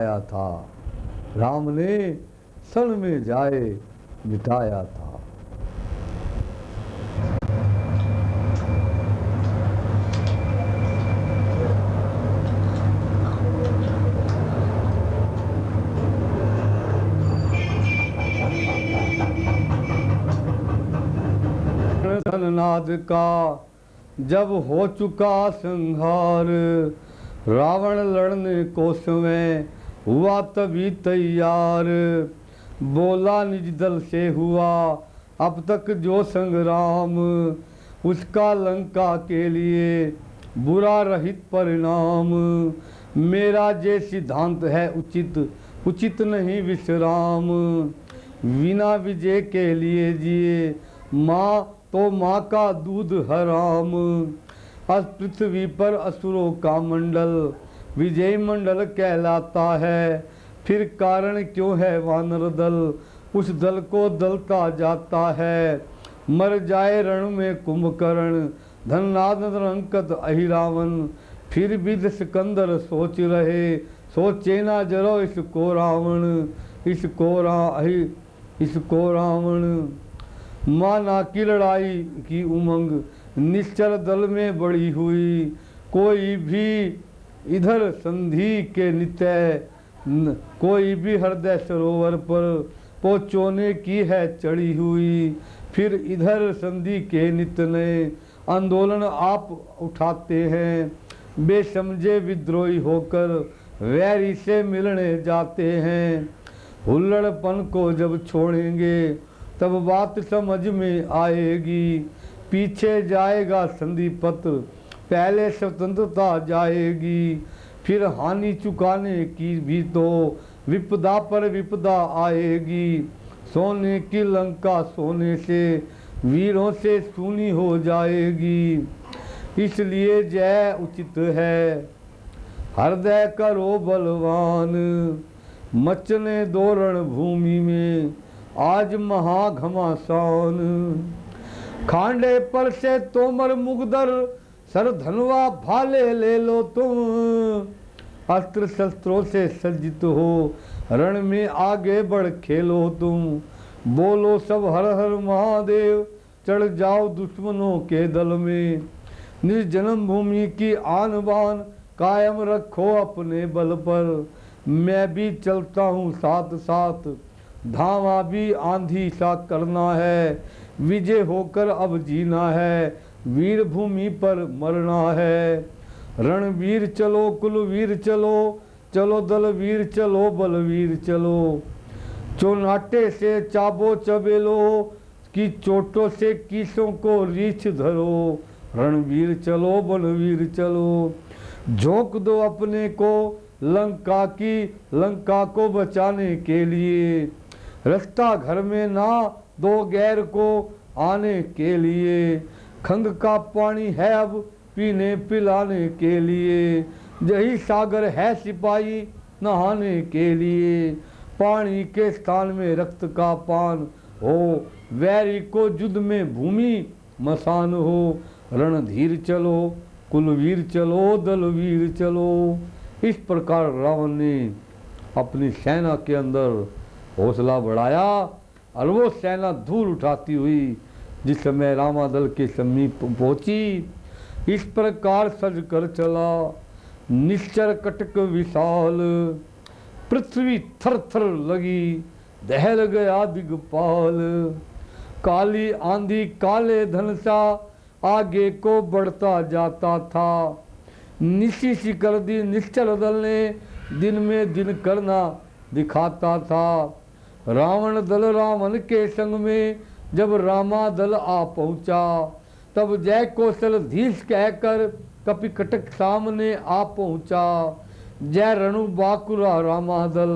आया था, राम ने सन में जाए मिटाया था। नाद का जब हो चुका संहार, रावण लड़ने को समय हुआ तभी तैयार। बोला निज दल से हुआ अब तक जो संग्राम, उसका लंका के लिए बुरा रहित परिणाम। मेरा जे सिद्धांत है उचित, उचित नहीं विश्राम। बिना विजय के लिए जिए माँ तो माँ का दूध हराम। अस पृथ्वी पर असुरों का मंडल विजय मंडल कहलाता है। फिर कारण क्यों है वानर दल उस दल को दलता जाता है। मर जाए रण में कुंभकर्ण धननाद अंकत अहिरावण। फिर भी सिकंदर सोच रहे सोचे ना जरो इसको रावण, इसको रावण। माना की लड़ाई की उमंग निश्चल दल में बड़ी हुई। कोई भी इधर संधि के नित्य, कोई भी हृदय सरोवर पर पहुँचोने की है चढ़ी हुई। फिर इधर संधि के नित्य नए आंदोलन आप उठाते हैं। बेसमझे विद्रोही होकर वैरी से मिलने जाते हैं। हुल्लड़पन को जब छोड़ेंगे तब बात समझ में आएगी। पीछे जाएगा संधि पत्र पहले स्वतंत्रता जाएगी। फिर हानि चुकाने की भी तो विपदा पर विपदा आएगी। सोने की लंका सोने से वीरों से सूनी हो जाएगी। इसलिए जय उचित है हृदय करो बलवान। मचने दो रण भूमि में आज महाघमासान। खांडे पर से तोमर मुगदर सर धनवा भाले ले लो तुम। अस्त्र शस्त्रों से सज्जित हो रण में आगे बढ़ खेलो तुम। बोलो सब हर हर महादेव चढ़ जाओ दुश्मनों के दल में। निज जन्म भूमि की आन बान कायम रखो अपने बल पर। मैं भी चलता हूँ साथ साथ धावा भी आंधी सा करना है। विजय होकर अब जीना है वीर भूमि पर मरना है। रणवीर चलो कुलवीर चलो, चलो दल वीर चलो बलवीर चलो। चौनाटे से चाबो चबेलो की चोटों से कीसों को रीछ धरो। रणवीर चलो बलवीर चलो। झोंक दो अपने को लंका को बचाने के लिए। रास्ता घर में ना दो गैर को आने के लिए। खंग का पानी है अब पीने पिलाने के लिए। यही सागर है सिपाही नहाने के लिए। पानी के स्थान में रक्त का पान हो, वैरी को युद्ध में भूमि मसान हो। रणधीर चलो कुलवीर चलो दलवीर चलो। इस प्रकार रावण ने अपनी सेना के अंदर हौसला बढ़ाया और वो सेना धूल उठाती हुई जिस समय रामादल के समीप पहुंची। इस प्रकार सज कर चला निश्चर कटक विशाल। पृथ्वी थर थर लगी दहल गया दिगपाल। काली आंधी काले धन सा आगे को बढ़ता जाता था। निशी सी कर दी निश्चल दल ने दिन में दिन करना दिखाता था। रावण दल रावण के संग में जब रामा दल आ पहुंचा। तब जय कौशल धीश कहकर कपिकटक सामने आ पहुंचा। जय रणु बाकुरा रामा दल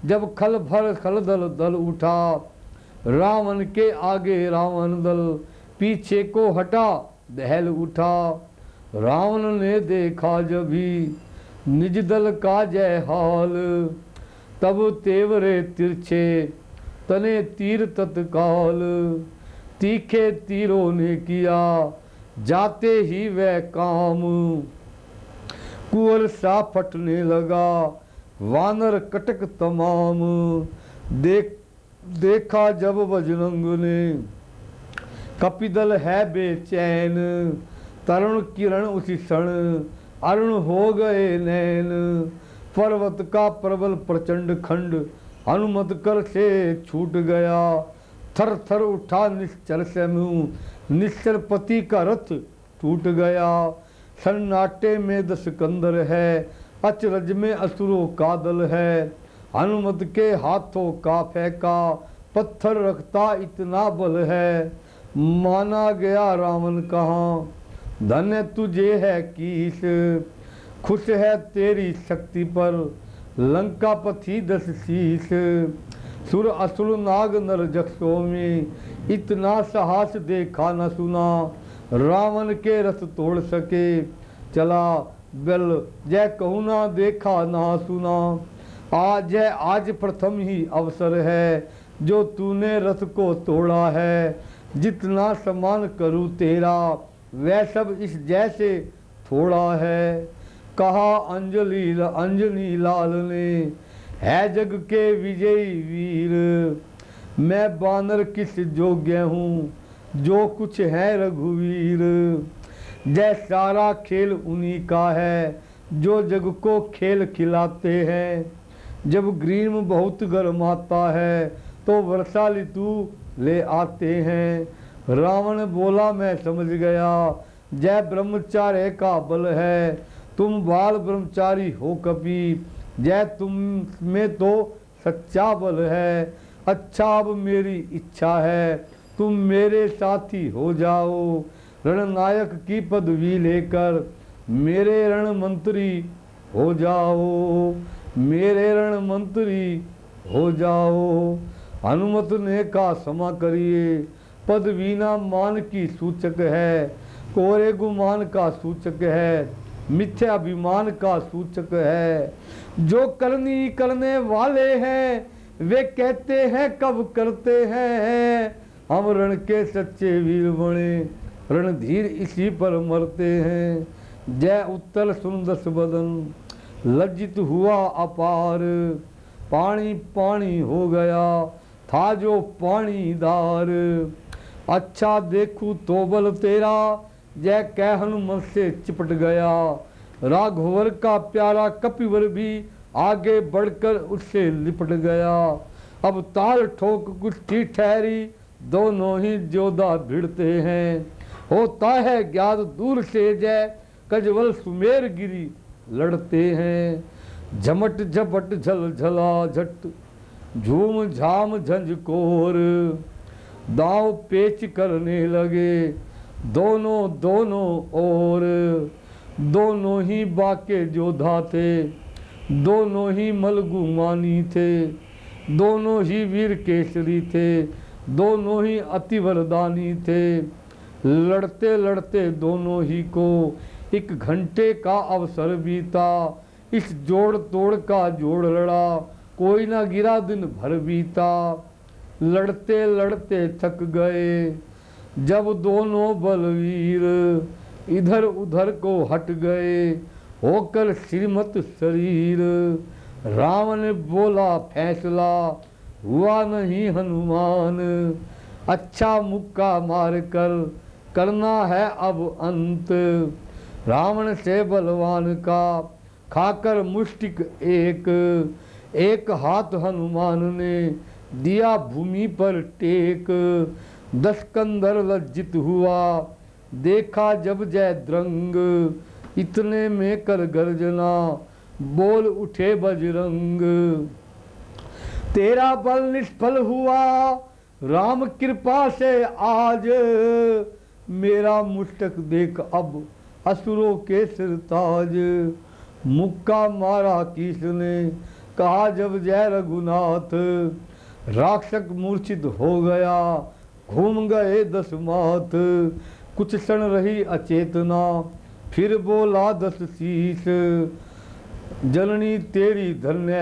जब खल भर खल दल दल उठा। रावण के आगे रावण दल पीछे को हटा दहल उठा। रावण ने देखा जब भी निज दल का जय हाल। तब तेवरे तिरछे तने तीर तत्काल। तीखे तीरों ने किया जाते ही वह काम। कुंवर सा फटने लगा वानर कटक तमाम। देखा जब बजरंग ने कपिदल है बेचैन, तरुण किरण उसी क्षण अरुण हो गए नैन। पर्वत का प्रबल प्रचंड खंड हनुमत कर से छूट गया, थर थर उठा निश्चर से मुंह, निश्चर पति का रथ टूट गया। सन्नाटे में 10 कंदर है, अचरज में असुरों का दल है। हनुमत के हाथों का फेंका पत्थर रखता इतना बल है। माना गया रावण कहाँ, धन्य तुझे है कीस। खुश है तेरी शक्ति पर लंका पथी 10 शीश। सुर असुर नाग नर जक्षों में इतना साहस देखा न सुना। रावण के रथ तोड़ सके चला बल, जय कहूँ ना देखा ना सुना। आज प्रथम ही अवसर है जो तूने रथ को तोड़ा है। जितना समान करूँ तेरा वह सब इस जैसे थोड़ा है। कहा अंजनी लाल ने है जग के विजयी वीर। मैं बानर किस योग्य हूँ जो कुछ है रघुवीर। जय सारा खेल उन्हीं का है जो जग को खेल खिलाते हैं। जब ग्रीष्म बहुत गर्माता है तो वर्षा ऋतु ले आते हैं। रावण बोला मैं समझ गया, जय ब्रह्मचार्य का बल है। तुम बाल ब्रह्मचारी हो कपि, जय तुम में तो सच्चा बल है। अच्छा अब मेरी इच्छा है तुम मेरे साथी हो जाओ। रणनायक की पदवी लेकर मेरे रण मंत्री हो जाओ, मेरे रण मंत्री हो जाओ। हनुमत ने कहा क्षमा करिए, पदवी ना मान की सूचक है। कोरे गुमान का सूचक है, मिथ्या अभिमान का सूचक है। जो करने वाले हैं वे कहते हैं कब करते हैं। हम रण के सच्चे वीर बने, रणधीर इसी पर मरते हैं। जय उत्तल सुंदस बदन लज्जित हुआ अपार। पानी पानी हो गया था जो पानीदार। अच्छा देखूं तो बल तेरा, जय कह हनुमत से चिपट गया। राघवर का प्यारा कपिवर भी आगे बढ़कर उससे लिपट गया। अब ताल ठोक कुश्ती ठहरी, दोनों ही जोधा भिड़ते हैं। होता है ज्ञात दूर से जय, कजवल सुमेर गिरी लड़ते हैं। झमट झपट झल झला झट, झूम झाम झंझकोर। दाव पेच करने लगे दोनों ओर। दोनों ही बाके जोधा थे, दोनों ही मलगुमानी थे। दोनों ही वीर केसरी थे, दोनों ही अति वरदानी थे। लड़ते लड़ते दोनों ही को 1 घंटे का अवसर बीता। इस जोड़ तोड़ का जोड़ लड़ा, कोई ना गिरा दिन भर बीता। लड़ते लड़ते थक गए जब दोनों बलवीर, इधर उधर को हट गए होकर श्रीमत शरीर। रावण बोला फैसला हुआ नहीं हनुमान। अच्छा मुक्का मार कर करना है अब अंत। रावण से बलवान का खाकर मुष्टिक एक हाथ हनुमान ने दिया भूमि पर टेक। 10 कंदर लज्जित हुआ देखा जब जय द्रंग। इतने में कर गर्जना बोल उठे बजरंग। तेरा बल निष्फल हुआ राम कृपा से आज। मेरा मुष्टक देख अब असुरों के सिर ताज। मुक्का मारा किसने कहा जब जय रघुनाथ। राक्षस मूर्छित हो गया घूम गए 10 माथ। कुछ क्षण रही अचेतना फिर बोला 10 शीश। जननी तेरी धन्य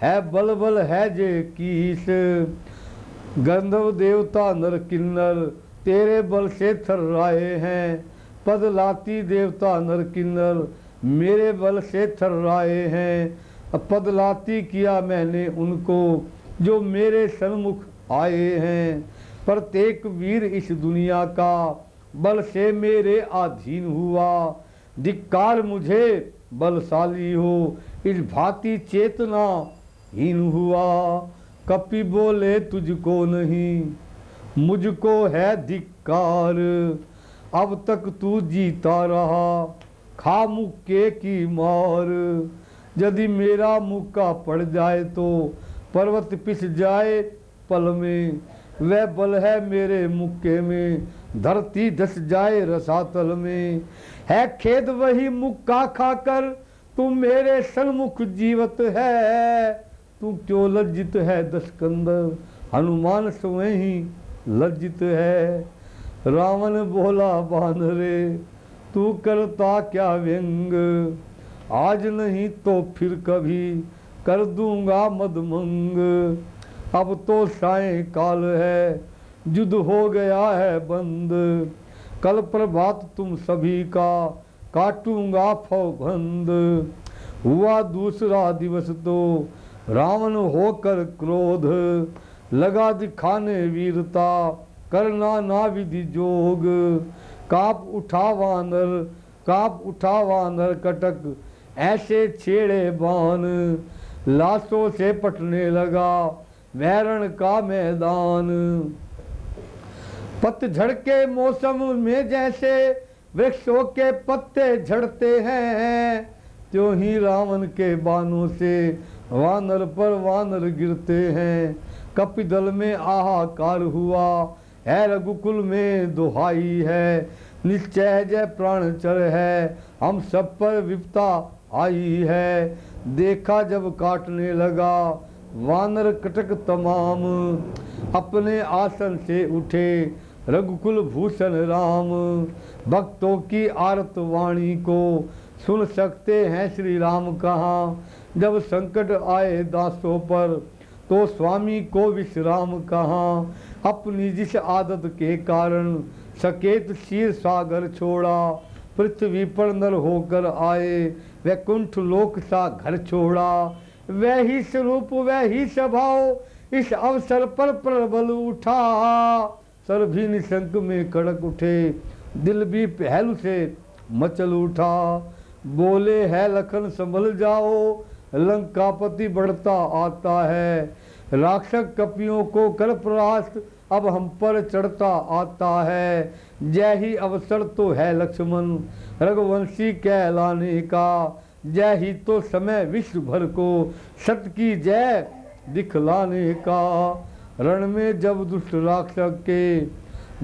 है बल बल है जे कीस। गंधर्व देवता नर किन्नर तेरे बल से थर्राए हैं। पद लाती देवता नर किन्नर मेरे बल से थर्राए हैं। पदलाती किया मैंने उनको जो मेरे सन्मुख आए हैं। प्रत्येक वीर इस दुनिया का बल से मेरे अधीन हुआ। धिक्कार मुझे बलशाली हो इस भांति चेतना हीन हुआ। कपि बोले तुझको नहीं मुझको है धिक्कार। अब तक तू जीता रहा खा मुक्के की मार। यदि मेरा मुक्का पड़ जाए तो पर्वत पिस जाए पल में। वह बल है मेरे मुक्के में धरती धस जाए रसातल में। है खेद वही मुक्का खाकर तू मेरे सन्मुख जीवत है। तू क्यों लज्जित है दशकंदर हनुमान स्वयं ही लज्जित है। रावण बोला बानरे तू करता क्या व्यंग। आज नहीं तो फिर कभी कर दूंगा मदमंग। अब तो सायंकाल है युद्ध हो गया है बंद। कल प्रभात तुम सभी का काटूंगा फौबंद। हुआ दूसरा दिवस तो रावण होकर क्रोध लगा दिखाने वीरता करना ना विधि जोग। काप उठा वानर कटक ऐसे छेड़े बाण। लाशों से पटने लगा वैरण का मैदान। पतझड़ के मौसम में जैसे वृक्षों के पत्ते झड़ते हैं त्यों ही रावण के बाणों से वानर पर वानर गिरते हैं। कपिदल में आहाकार हुआ है रघुकुल में दुहाई है। निश्चय जय प्राणचर है हम सब पर विपता आई है। देखा जब काटने लगा वानर कटक तमाम। अपने आसन से उठे रघुकुल भूषण राम। भक्तों की आरत वाणी को सुन सकते हैं श्री राम कहाँ। जब संकट आए दासों पर तो स्वामी को विश्राम कहाँ। अपनी जिस आदत के कारण सकेत क्षीर सागर छोड़ा। पृथ्वी पर नर होकर आए वैकुंठ लोक सा घर छोड़ा। वही स्वरूप वही स्वभाव इस अवसर पर प्रबल उठा। सर भी निशंक में कड़क उठे दिल भी पहलू से मचल उठा। बोले है लखन संभल जाओ लंकापति बढ़ता आता है। राक्षस कपियों को कर प्रयास अब हम पर चढ़ता आता है। जय ही अवसर तो है लक्ष्मण रघुवंशी कहलाने का। जय ही तो समय विश्व भर को सत्य की जय दिखलाने का। रण में जब दुष्ट राक्षस के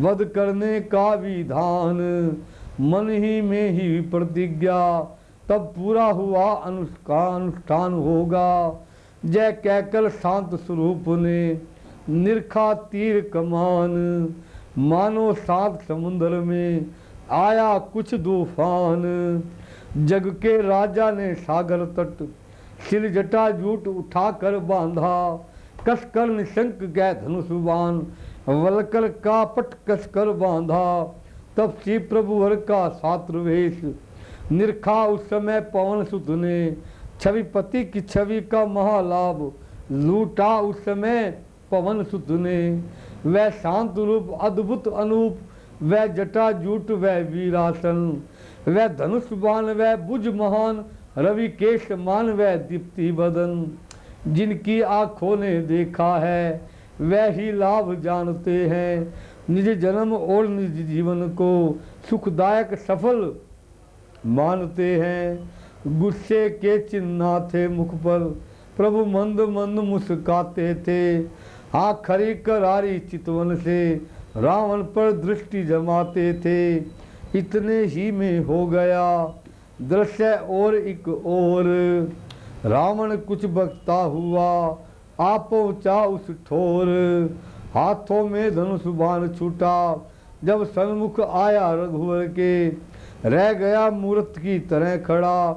वध करने का विधान। मन ही में ही प्रतिज्ञा तब पूरा हुआ अनुष्ठान होगा। जय कहकर शांत स्वरूप ने निरखा तीर कमान। मानो सात समुद्र में आया कुछ तूफान। जग के राजा ने सागर तट सिर जटा जूट उठाकर बांधा। कसकर निशंक गए धनुषबाण वलकर का पट कसकर बांधा। तब श्री प्रभुवर का छात्रवेश निरखा उस समय पवन सुत ने। छविपति की छवि का महालाभ लूटा उस समय पवन सुत ने। वह शांत रूप अद्भुत अनूप वह जटा जूट वह वीरासन। वह धनुष बाण वह भुज महान रवि केश मान वह दीप्ति बदन। जिनकी आँखों ने देखा है वह ही लाभ जानते हैं। निज जन्म और निज जीवन को सुखदायक सफल मानते हैं। गुस्से के चिन्ह थे मुख पर प्रभु मंद मंद मुस्काते थे। हाँ खरी करारी चितवन से रावण पर दृष्टि जमाते थे। इतने ही में हो गया दृश्य और एक और। रावण कुछ बकता हुआ आ पहुँचा उस ठोर। हाथों में धनुष बाण छूटा जब सन्मुख आया रघुवर के। रह गया मूर्त की तरह खड़ा